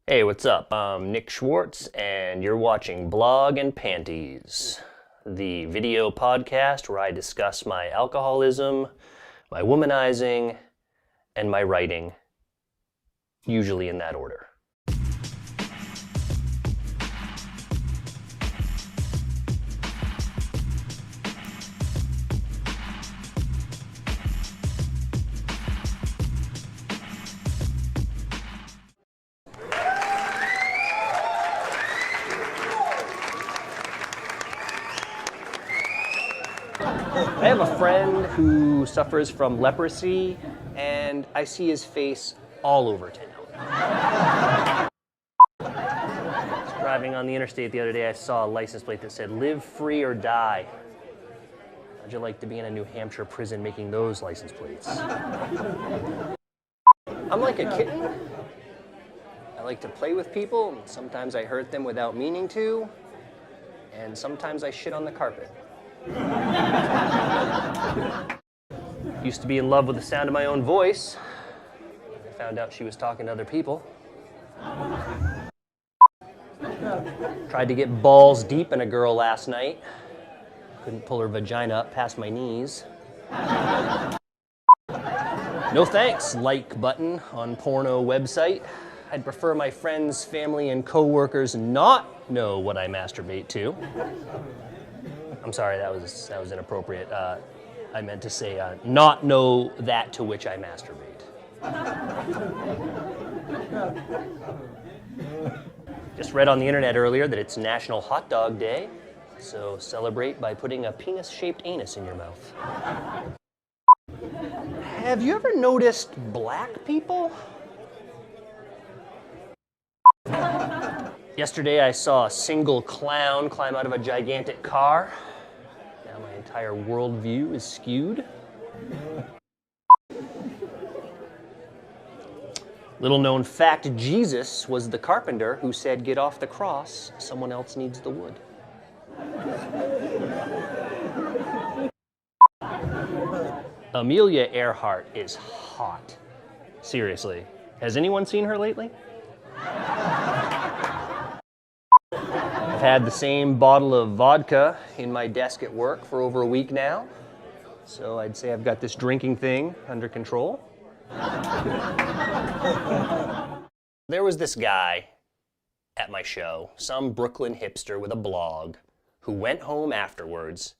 Hey, what's up? I'm Nick Schwartz, and you're watching Blog and Panties, the video podcast where I discuss my alcoholism, my womanizing, and my writing, usually in that order. I have a friend who suffers from leprosy, and I see his face all over town. I was driving on the interstate the other day, I saw a license plate that said, "Live free or die." How'd you like to be in a New Hampshire prison making those license plates? I'm like a kitten. I like to play with people. Sometimes I hurt them without meaning to, and sometimes I shit on the carpet. Used to be in love with the sound of my own voice. I found out she was talking to other people. Tried to get balls deep in a girl last night. Couldn't pull her vagina up past my knees. No thanks, like button on porno website. I'd prefer my friends, family, and coworkers not know what I masturbate to. I'm sorry, that was inappropriate. I meant to say not know that to which I masturbate. Just read on the internet earlier that it's National Hot Dog Day, so celebrate by putting a penis-shaped anus in your mouth. Have you ever noticed black people? Yesterday I saw a single clown climb out of a gigantic car. Now my entire worldview is skewed. Little known fact, Jesus was the carpenter who said, "Get off the cross, someone else needs the wood." Amelia Earhart is hot. Seriously, has anyone seen her lately? I've had the same bottle of vodka in my desk at work for over a week now, so I'd say I've got this drinking thing under control. There was this guy at my show, some Brooklyn hipster with a blog, who went home afterwards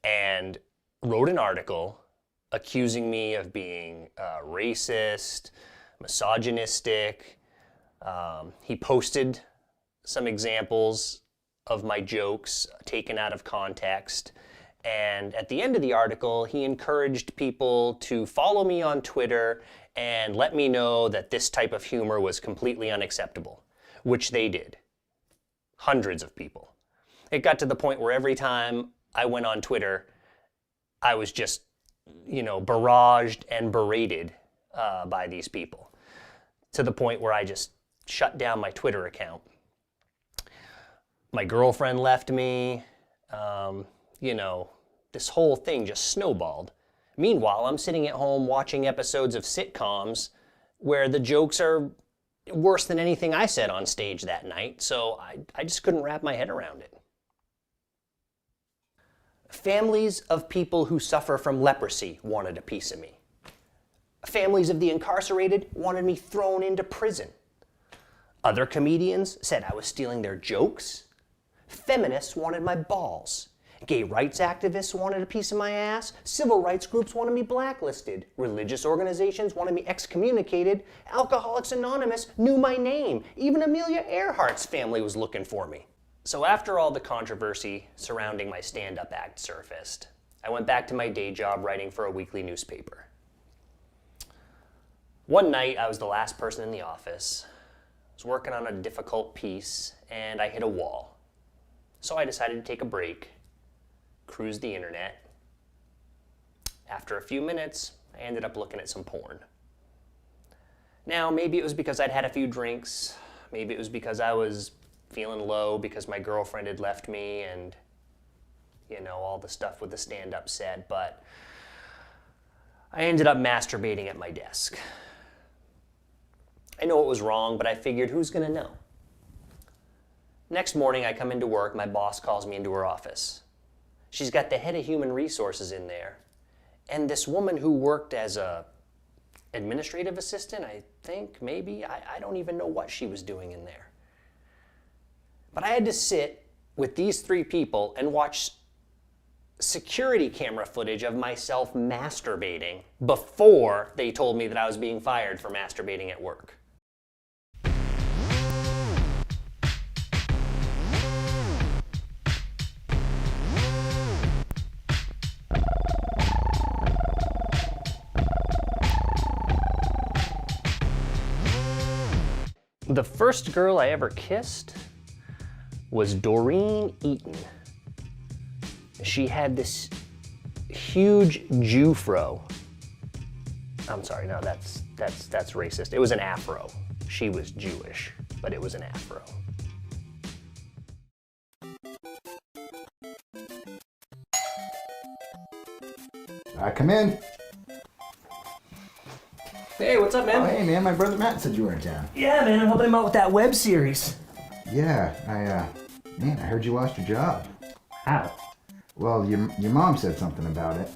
and wrote an article accusing me of being racist, misogynistic. He posted some examples of my jokes taken out of context. And at the end of the article, he encouraged people to follow me on Twitter and let me know that this type of humor was completely unacceptable, which they did. Hundreds of people. It got to the point where every time I went on Twitter, I was just, barraged and berated by these people, to the point where I just shut down my Twitter account. My girlfriend left me, this whole thing just snowballed. Meanwhile, I'm sitting at home watching episodes of sitcoms where the jokes are worse than anything I said on stage that night, so I just couldn't wrap my head around it. Families of people who suffer from leprosy wanted a piece of me. Families of the incarcerated wanted me thrown into prison. Other comedians said I was stealing their jokes. Feminists wanted my balls. Gay rights activists wanted a piece of my ass. Civil rights groups wanted me blacklisted. Religious organizations wanted me excommunicated. Alcoholics Anonymous knew my name. Even Amelia Earhart's family was looking for me. So after all the controversy surrounding my stand-up act surfaced, I went back to my day job writing for a weekly newspaper. One night, I was the last person in the office. I was working on a difficult piece, and I hit a wall. So I decided to take a break, cruise the internet. After a few minutes, I ended up looking at some porn. Now, maybe it was because I'd had a few drinks. Maybe it was because I was feeling low because my girlfriend had left me and, all the stuff with the stand-up set, but I ended up masturbating at my desk. I know it was wrong, but I figured who's gonna know? Next morning, I come into work, my boss calls me into her office. She's got the head of human resources in there, and this woman who worked as a administrative assistant, I think, maybe, I don't even know what she was doing in there. But I had to sit with these three people and watch security camera footage of myself masturbating before they told me that I was being fired for masturbating at work. The first girl I ever kissed was Doreen Eaton. She had this huge Jewfro. I'm sorry, no, that's racist. It was an afro. She was Jewish, but it was an afro. Come in. Hey, what's up, man? Oh, hey, man, my brother Matt said you were in town. Yeah, man, I'm helping him out with that web series. Yeah, I heard you lost your job. How? Well, your mom said something about it.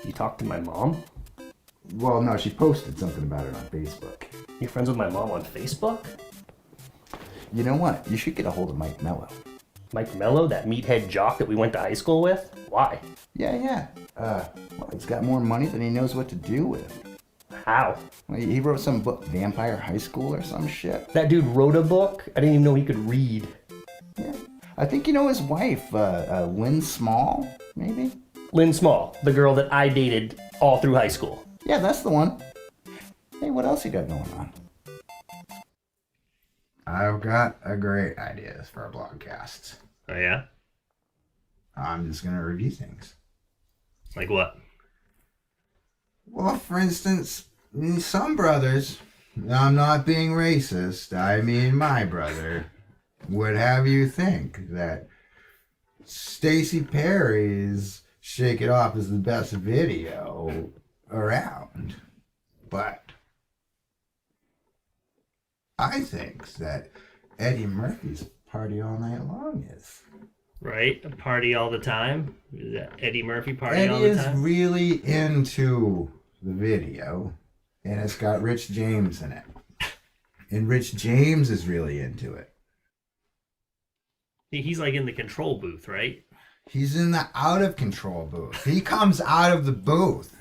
You talked to my mom? Well, no, she posted something about it on Facebook. You're friends with my mom on Facebook? You know what? You should get a hold of Mike Mello. Mike Mello, that meathead jock that we went to high school with? Why? Yeah. Well, he's got more money than he knows what to do with. How? Well, he wrote some book, Vampire High School or some shit. That dude wrote a book? I didn't even know he could read. Yeah. I think you know his wife, Lynn Small, maybe? Lynn Small, the girl that I dated all through high school. Yeah, that's the one. Hey, what else you got going on? I've got a great idea for a blogcast. Oh, yeah? I'm just going to review things. Like what? Well, for instance, some brothers, I'm not being racist, I mean my brother, would have you think that Stacey Perry's Shake It Off is the best video around. But I think that Eddie Murphy's Party All Night Long is. Right? A party all the time? Is that Eddie Murphy party all Eddie the time? is really into the video, and it's got Rich James in it. And Rich James is really into it. He's like in the control booth, right? He's in the out of control booth. He comes out of the booth.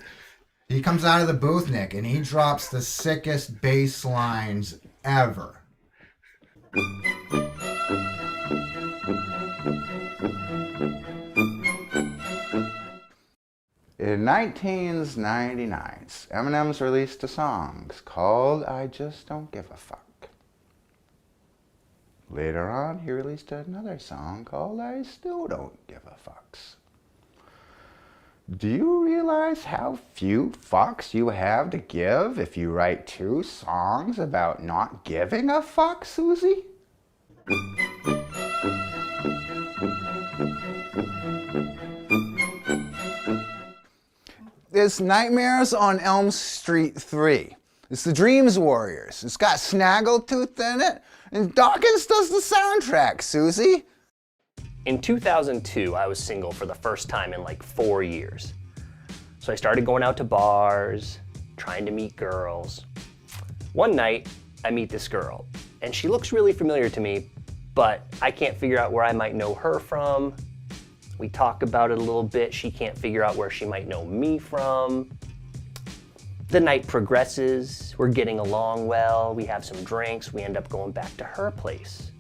He comes out of the booth, Nick, and he drops the sickest bass lines ever. In 1999, Eminem's released a song called I Just Don't Give a Fuck. Later on, he released another song called I Still Don't Give a Fucks. Do you realize how few fucks you have to give if you write 2 songs about not giving a fuck, Susie? It's Nightmares on Elm Street 3. It's the Dreams Warriors. It's got Snaggletooth in it, and Dawkins does the soundtrack, Susie. In 2002, I was single for the first time in like 4 years. So I started going out to bars, trying to meet girls. One night, I meet this girl, and she looks really familiar to me, but I can't figure out where I might know her from. We talk about it a little bit. She can't figure out where she might know me from. The night progresses. We're getting along well. We have some drinks. We end up going back to her place.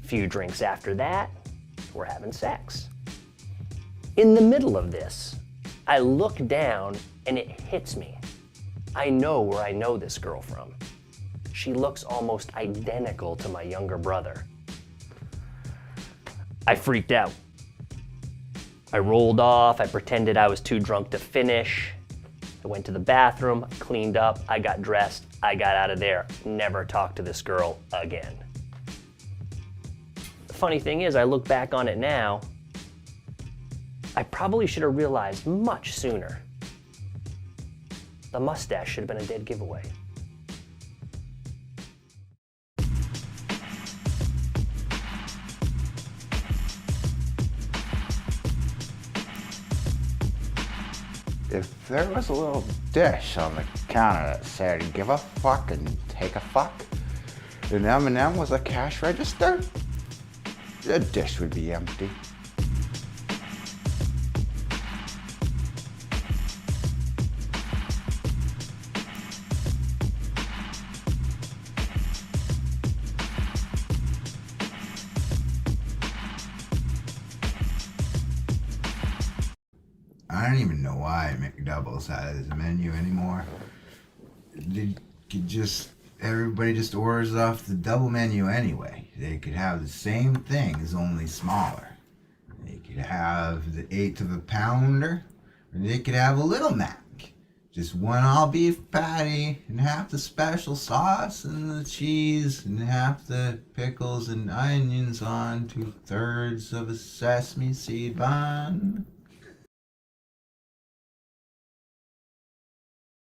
A few drinks after that, we're having sex. In the middle of this, I look down and it hits me. I know where I know this girl from. She looks almost identical to my younger brother. I freaked out. I rolled off, I pretended I was too drunk to finish. I went to the bathroom, cleaned up, I got dressed, I got out of there. Never talked to this girl again. The funny thing is, I look back on it now, I probably should have realized much sooner. The mustache should have been a dead giveaway. if there was a little dish on the counter that said, give a fuck and take a fuck, and M&M was a cash register, the dish would be empty. I don't even know why McDoubles has a menu anymore. They could just, everybody just orders off the double menu anyway. They could have the same things, only smaller. They could have the 1/8 of a pounder, or they could have a Little Mac. Just one all beef patty, and half the special sauce, and the cheese, and half the pickles and onions on 2/3 of a sesame seed bun.